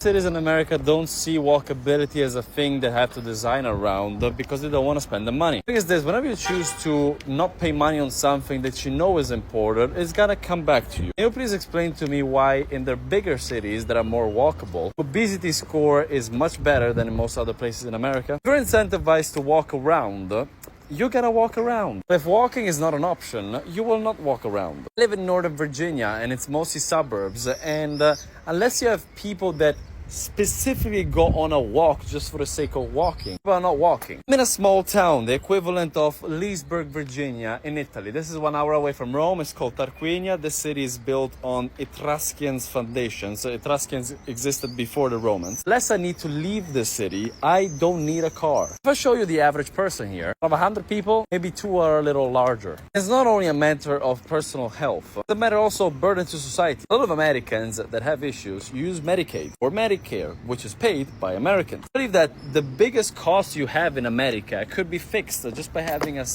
cities in America don't see walkability as a thing they have to design around because they don't want to spend the money. The thing is this, whenever you choose to not pay money on something that you know is important, it's gonna come back to you. Can you please explain to me why in the bigger cities that are more walkable, obesity score is much better than in most other places in America? If you're incentivized to walk around, you gotta walk around. If walking is not an option, you will not walk around. I live in Northern Virginia and it's mostly suburbs, and unless you have people that specifically go on a walk just for the sake of walking, people are not walking. I'm in a small town, the equivalent of Leesburg, Virginia in Italy. This is 1 hour away from Rome. It's called Tarquinia. This city is built on Etruscans foundations. So Etruscans existed before the Romans. Unless I need to leave the city, I don't need a car. If I show you the average person here, of 100 people, maybe 2 are a little larger. It's not only a matter of personal health, it's a matter also of burden to society. A lot of Americans that have issues use Medicaid or Medicare, which is paid by Americans. I believe that the biggest cost you have in America could be fixed just by having a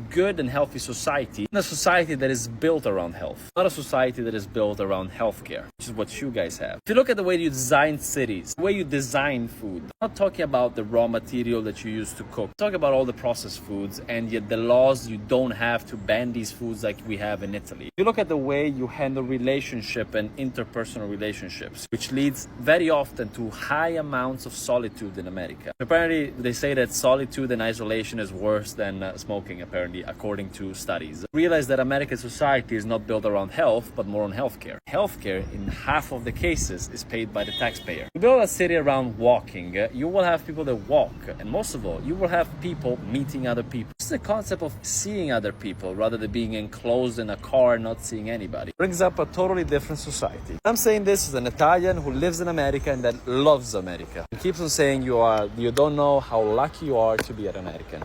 good and healthy society, and a society that is built around health, not a society that is built around healthcare, which is what you guys have. If you look at the way you design cities, the way you design food, I'm not talking about the raw material that you use to cook. I'm talking about all the processed foods, and yet the laws, you don't have to ban these foods like we have in Italy. If you look at the way you handle relationship and interpersonal relationships, which leads very often to high amounts of solitude in America. Apparently, they say that solitude and isolation is worse than smoking, apparently, according to studies. Realize that American society is not built around health, but more on healthcare. Healthcare, in half of the cases, is paid by the taxpayer. You build a city around walking, you will have people that walk, and most of all, you will have people meeting other people. It's the concept of seeing other people rather than being enclosed in a car, not seeing anybody. Brings up a totally different society. I'm saying this as an Italian who lives in America and that loves America. He keeps on saying you don't know how lucky you are to be an American.